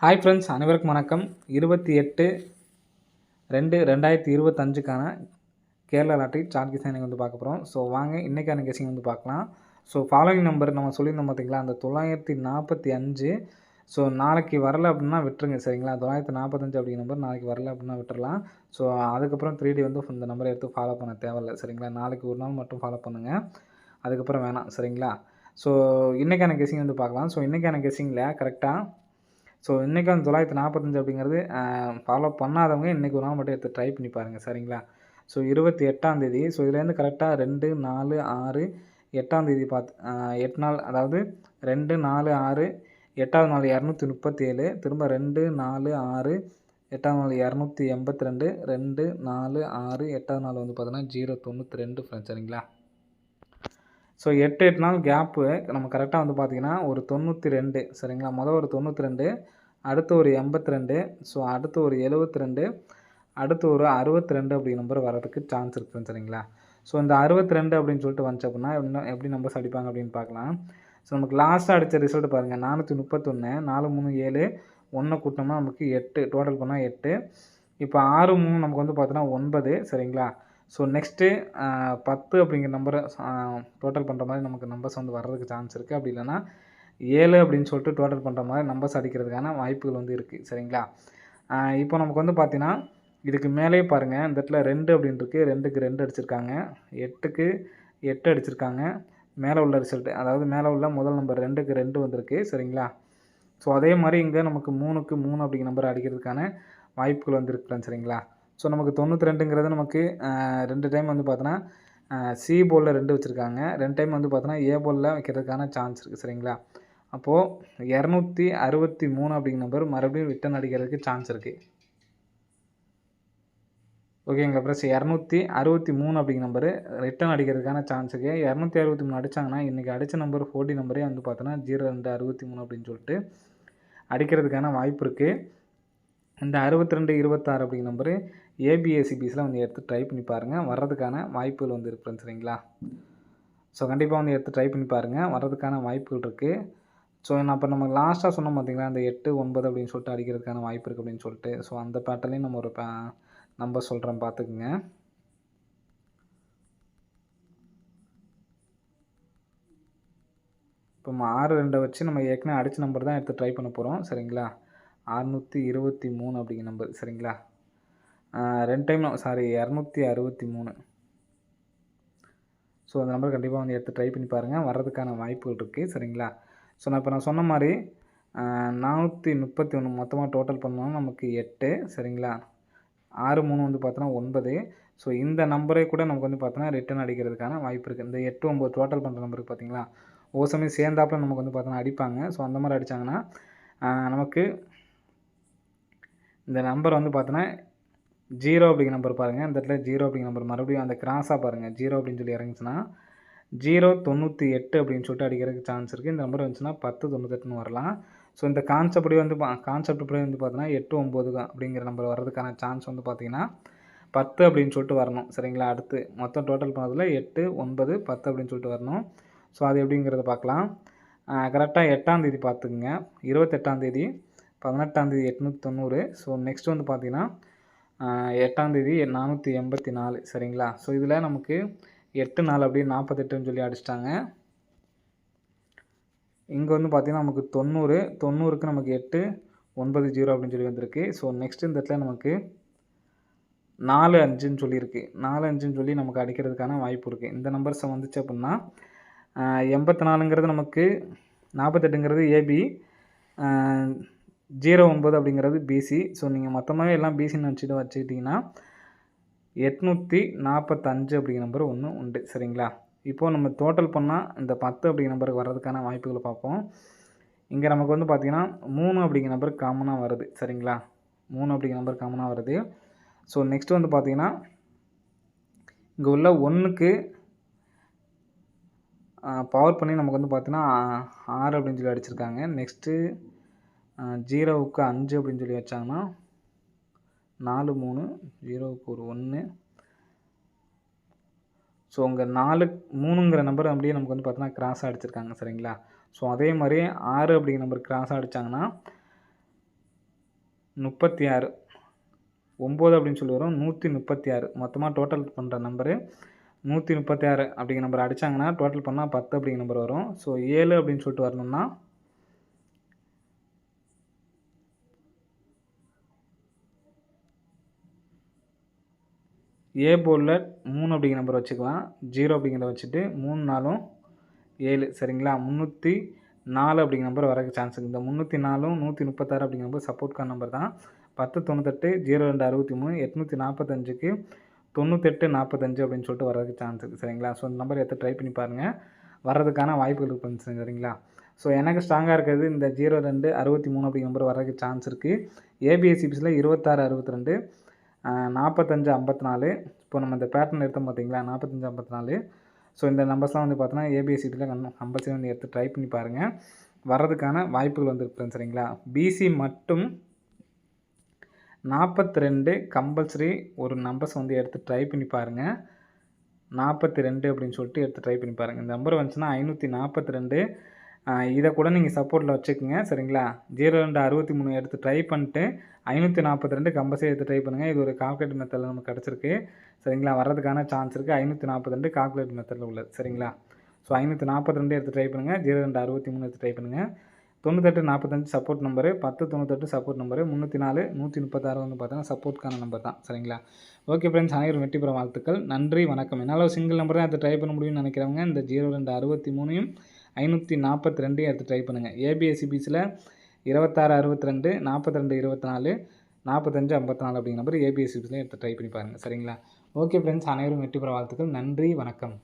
Hi friends, அனைவருக்கும் வணக்கம். 28/2/2025க்கான Kerala lottery chart guessing வந்து பார்க்க போகிறோம். ஸோ வாங்க இன்றைக்கான கெஸ்ஸிங் வந்து பார்க்கலாம். ஸோ ஃபாலோயிங் நம்பர் நம்ம சொல்லியிருந்தோம் பார்த்தீங்களா, அந்த 945. ஸோ நாளைக்கு வரல அப்படின்னா விட்டுருங்க, சரிங்களா. 945 அப்படிங்கிற நம்பர் நாளைக்கு வரல அப்படின்னா விட்டுறலாம். ஸோ அதுக்கப்புறம் 3D வந்து இந்த நம்பரை எடுத்து ஃபாலோ பண்ண தேவையில்லை, சரிங்களா. நாளைக்கு ஒரு நாள் மட்டும் ஃபாலோ பண்ணுங்கள், அதுக்கப்புறம் வேணாம், சரிங்களா. ஸோ இன்றைக்கான கெஸ்ஸிங் வந்து பார்க்கலாம். ஸோ இன்றைக்கான கெஸ்ஸிங்கில் கரெக்டாக ஸோ இன்றைக்கி வந்து 945 அப்படிங்கிறது ஃபாலோ பண்ணாதவங்க இன்றைக்கி ஒரு நாள் மட்டும் எடுத்து ட்ரை பண்ணி பாருங்கள், சரிங்களா. ஸோ 28ஆம் தேதி. ஸோ இதுலேருந்து கரெக்டாக 2, 4, 6, 8ஆம் தேதி 8 நாள், அதாவது 2, 4, 6, 8வது நாள் 237, திரும்ப 2, 4, 6, 8வது நாள் 282, 2, 4, 6, 8வது நாள் வந்து பார்த்தீங்கன்னா 092 ஃப்ரெண்ட்ஸ், சரிங்களா. ஸோ 8 நாள் கேப்பு நம்ம கரெக்டாக வந்து பார்த்திங்கன்னா ஒரு 92, சரிங்களா. மொதல் ஒரு 92, அடுத்து ஒரு 82, ஸோ அடுத்து ஒரு 72, அடுத்து ஒரு 62 அப்படிங்கிற நம்பர் வரதுக்கு சான்ஸ் இருக்குது, சரிங்களா. ஸோ இந்த 62 அப்படின்னு சொல்லிட்டு வந்துச்சு அப்படின்னா எப்படி நம்பர்ஸ் அடிப்பாங்க அப்படின்னு பார்க்கலாம். ஸோ நமக்கு லாஸ்ட்டாக அடித்த ரிசல்ட் பாருங்கள், 431, 4, 3, 7, 1 கூட்டினோம்னா நமக்கு 8, டோட்டல் பண்ணால் 8. இப்போ 6, 3 நமக்கு வந்து பார்த்தோன்னா 9, சரிங்களா. ஸோ நெக்ஸ்ட்டு 10 அப்படிங்கிற நம்பரை டோட்டல் பண்ணுற மாதிரி நமக்கு நம்பர்ஸ் வந்து வர்றதுக்கு சான்ஸ் இருக்குது. அப்படி இல்லைனா 7 அப்படின்னு சொல்லிட்டு டோட்டல் பண்ணுற மாதிரி நம்பர்ஸ் அடிக்கிறதுக்கான வாய்ப்புகள் வந்து இருக்குது, சரிங்களா. இப்போ நமக்கு வந்து பார்த்தீங்கன்னா இதுக்கு மேலே பாருங்கள், இந்த இடத்துல 2 அப்படின்னு இருக்குது, 2க்கு 2 அடிச்சிருக்காங்க, 8க்கு 8 அடிச்சிருக்காங்க. மேலே உள்ள ரிசல்ட்டு, அதாவது மேலே உள்ள முதல் நம்பர் 2க்கு 2 வந்திருக்கு, சரிங்களா. ஸோ அதே மாதிரி இங்கே நமக்கு 3க்கு 3 அப்படிங்கிற நம்பர் அடிக்கிறதுக்கான வாய்ப்புகள் வந்து இருக்குன்னு, சரிங்களா. ஸோ நமக்கு 92ங்கிறது நமக்கு 2 டைம் வந்து பார்த்தோன்னா சி போலில் 2 வச்சுருக்காங்க, 2 டைம் வந்து பார்த்தோன்னா ஏ போலில் வைக்கிறதுக்கான சான்ஸ் இருக்குது, சரிங்களா. அப்போது 263 அப்படிங்கிற நம்பர் மறுபடியும் ரிட்டன் அடிக்கிறதுக்கு சான்ஸ் இருக்குது, ஓகேங்களா. ப்ளஸ் 263 அப்படிங்கிற நம்பரு ரிட்டன் அடிக்கிறதுக்கான சான்ஸ் இருக்குது. 263 அடித்தாங்கன்னா இன்றைக்கி அடித்த நம்பர் 40 நம்பரே வந்து பார்த்தோன்னா 0263 அப்படின்னு சொல்லிட்டு அடிக்கிறதுக்கான வாய்ப்பு இருக்குது. இந்த 62, 26 அப்படிங்கிற நம்பரு ஏபிஎஸ்சிபிஸில் வந்து எடுத்து ட்ரை பண்ணி பாருங்கள், வர்றதுக்கான வாய்ப்புகள் வந்து இருக்குது, சரிங்களா. ஸோ கண்டிப்பாக வந்து எடுத்து ட்ரை பண்ணி பாருங்கள், வர்றதுக்கான வாய்ப்புகள் இருக்குது. ஸோ நான் இப்போ நம்ம லாஸ்ட்டாக சொன்னோம் பார்த்தீங்களா, அந்த 8, 9 அப்படின்னு சொல்லிட்டு அடிக்கிறதுக்கான வாய்ப்பு இருக்குது அப்படின்னு சொல்லிட்டு. ஸோ அந்த பேட்டர்லையும் நம்ம ஒரு நம்பர் சொல்கிறேன், பார்த்துக்குங்க. இப்போ நம்ம 6, 2 வச்சு நம்ம ஏற்கனவே அடித்த நம்பர் தான் எடுத்து ட்ரை பண்ண போகிறோம், சரிங்களா. 623 அப்படிங்கிற நம்பர், சரிங்களா. 2 டைம், சாரி 263. ஸோ அந்த நம்பர் கண்டிப்பாக வந்து எடுத்து ட்ரை பண்ணி பாருங்கள், வர்றதுக்கான வாய்ப்புகள் இருக்குது, சரிங்களா. ஸோ நான் சொன்ன மாதிரி 431 மொத்தமாக டோட்டல் பண்ணோம்னா நமக்கு 8, சரிங்களா. 6, 3 வந்து பார்த்தோன்னா 9. ஸோ இந்த நம்பரே கூட நமக்கு வந்து பார்த்தோன்னா ரிட்டன் அடிக்கிறதுக்கான வாய்ப்பு இருக்குது. இந்த 8, 9 டோட்டல் பண்ணுற நம்பருக்கு பார்த்தீங்களா, ஒவ்வொரு சமயம் சேர்ந்தாப்பில் நமக்கு வந்து பார்த்தோன்னா அடிப்பாங்க. ஸோ அந்த மாதிரி அடித்தாங்கன்னா நமக்கு இந்த நம்பர் வந்து பார்த்தோன்னா 0 அப்படிங்கிற நம்பர் பாருங்கள், இந்த இடத்துல 0 அப்படிங்கிற நம்பர் மறுபடியும் அந்த கிராஸாக பாருங்கள், 0 அப்படின்னு சொல்லி இறங்குச்சுன்னா 098 அப்படின்னு சொல்லிட்டு அடிக்கிறதுக்கு சான்ஸ் இருக்குது. இந்த நம்பர் வந்துச்சுன்னா 1098ன்னு வரலாம். ஸோ இந்த கான்செப்ட் படி வந்து பார்த்தோன்னா 8, 9 அப்படிங்கிற நம்பர் வர்றதுக்கான சான்ஸ் வந்து பார்த்தீங்கன்னா 10 அப்படின்னு சொல்லிட்டு வரணும், சரிங்களா. அடுத்து மொத்தம் டோட்டல் பண்ணதில் 8, 9, 10 அப்படின்னு சொல்லிட்டு வரணும். ஸோ அது எப்படிங்கிறத பார்க்கலாம். கரெக்டாக 8ஆம் தேதி பார்த்துக்குங்க, 28ஆம் தேதி, 18ஆம் தேதி 890. ஸோ நெக்ஸ்ட் வந்து பார்த்தீங்கன்னா 8ஆம் தேதி 484, சரிங்களா. ஸோ இதில் நமக்கு 8 நாள் அப்படியே 48ன்னு சொல்லி அடிச்சிட்டாங்க. இங்கே வந்து பார்த்திங்கன்னா நமக்கு 90க்கு நமக்கு 8, 90 அப்படின்னு சொல்லி வந்திருக்கு. ஸோ நெக்ஸ்ட் இந்த இடத்துல நமக்கு 45ன்னு சொல்லியிருக்கு, 45ன்னு சொல்லி நமக்கு அடிக்கிறதுக்கான வாய்ப்பு இருக்குது. இந்த நம்பர்ஸை வந்துச்சு அப்படின்னா 84ங்கிறது நமக்கு, 48ங்கிறது ஏபி, 09 அப்படிங்கிறது பிசி. ஸோ நீங்கள் மொத்தமாகவே எல்லாம் பிசின்னு வச்சுக்கிட்டிங்கன்னா 845 அப்படிங்கிற நம்பர் ஒன்று உண்டு, சரிங்களா. இப்போது நம்ம டோட்டல் பண்ணால் இந்த 10 அப்படிங்கிற நம்பருக்கு வர்றதுக்கான வாய்ப்புகளை பார்ப்போம். இங்கே நமக்கு வந்து பார்த்திங்கன்னா 3 அப்படிங்கிற நம்பர் காமனாக வருது, சரிங்களா. 3 அப்படிங்கிற நம்பர் காமனாக வருது. ஸோ நெக்ஸ்ட் வந்து பார்த்திங்கன்னா இங்கே உள்ள 1க்கு பவர் பண்ணி நமக்கு வந்து பார்த்திங்கன்னா 6 அப்படின்னு சொல்லி அடிச்சிருக்காங்க. நெக்ஸ்ட்டு 0க்கு 5 அப்படின்னு சொல்லி வச்சாங்கன்னா 4, 3, 0க்கு ஒரு 1. ஸோ உங்கள் 4, 3ங்கிற நம்பர் அப்படியே நமக்கு வந்து பார்த்தோன்னா கிராஸாக அடிச்சிருக்காங்க, சரிங்களா. ஸோ அதே மாதிரி 6 அப்படிங்கிற நம்பர் கிராஸாக அடித்தாங்கன்னா 36 9 அப்படின்னு சொல்லி வரும். 136 மொத்தமாக டோட்டல் பண்ணுற நம்பரு 136 அப்படிங்கிற நம்பர் அடித்தாங்கன்னா டோட்டல் பண்ணால் 10 அப்படிங்கிற நம்பர் வரும். ஸோ 7 அப்படின்னு சொல்லிட்டு வரணும்னா ஏ போர்டில் 3 அப்படிங்கிற நம்பர் வச்சுக்கலாம். 0 அப்படிங்கிறத வச்சுட்டு 3 4 7 சரிங்களா. 304 அப்படிங்கிற நம்பர் வரக்கு சான்ஸ் இருக்குது. இந்த 304 136 அப்படிங்கிற நம்பர் சப்போர்ட்கான நம்பர் தான். 10 98 02 63 845க்கு 98 45 அப்படின்னு சொல்லிட்டு வரதுக்கு சான்ஸ் இருக்குது சரிங்களா. ஸோ இந்த நம்பர் எடுத்து ட்ரை பண்ணி பாருங்கள், வர்றதுக்கான வாய்ப்புகள் இருக்குது சரிங்களா. ஸோ எனக்கு ஸ்ட்ராங்காக இருக்கிறது இந்த 02 63 அப்படிங்கிற நம்பர் வரதுக்கு சான்ஸ் இருக்குது. ஏபிஎஸ்சிபிஸில் 26 62 45 54 இப்போ நம்ம இந்த பேட்டர்ன் எடுத்தோம் பார்த்தீங்களா 45 54. ஸோ இந்த நம்பர்ஸ்லாம் வந்து பார்த்தோன்னா ஏபிஎஸ்சிபியில் கம்பல்சரி வந்து எடுத்து ட்ரை பண்ணி பாருங்கள், வர்றதுக்கான வாய்ப்புகள் வந்து இருக்குது சரிங்களா. பிசி மட்டும் 42 கம்பல்சரி ஒரு நம்பர்ஸ் வந்து எடுத்து ட்ரை பண்ணி பாருங்கள். 42 அப்படின்னு சொல்லிட்டு எடுத்து ட்ரை பண்ணி பாருங்கள். இந்த நம்பர் வந்துச்சுன்னா 542 இதை கூட நீங்கள் சப்போர்ட்டில் வச்சுக்கோங்க சரிங்களா. 02 63 எடுத்து ட்ரை பண்ணிட்டு 542 கம்பல்சரி எடுத்து ட்ரை பண்ணுங்கள். இது ஒரு கால்குலேட் மெத்தடில் நமக்கு கிடச்சிருக்கு சரிங்களா. வர்றதுக்கான சான்ஸ் இருக்குது. 542 கால்குலேட் மெத்தடில் உள்ளது சரிங்களா. ஸோ 542 எடுத்து ட்ரை பண்ணுங்கள், 02 63 எடுத்து ட்ரை பண்ணுங்கள். 98 45 சப்போர்ட் நம்பரு, 10 98 சப்போர்ட் நம்பரு, 304 136 வந்து பார்த்தீங்கன்னா சப்போர்ட்கான நம்பர் தான் சரிங்களா. ஓகே ஃப்ரெண்ட்ஸ், அனைவரும் வெற்றி பெற வாழ்த்துக்கள். நன்றி, வணக்கம். என்னால் ஒரு சிங்கிள் நம்பர் தான் எடுத்து ட்ரை பண்ண முடியும்னு நினைக்கிறவங்க இந்த 02 63 542 எடுத்து ட்ரை பண்ணுங்கள். ஏபிஎஸ்சிபிஸில் 26 62 42 24 45 54 அப்படிங்கிற நம்பர் ஏபிஎஸ்சிபிஸில் எடுத்து ட்ரை பண்ணி பாருங்கள் சரிங்களா. ஓகே ஃப்ரெண்ட்ஸ், அனைவரும் வெற்றி பெற வாழ்த்துக்கள். நன்றி, வணக்கம்.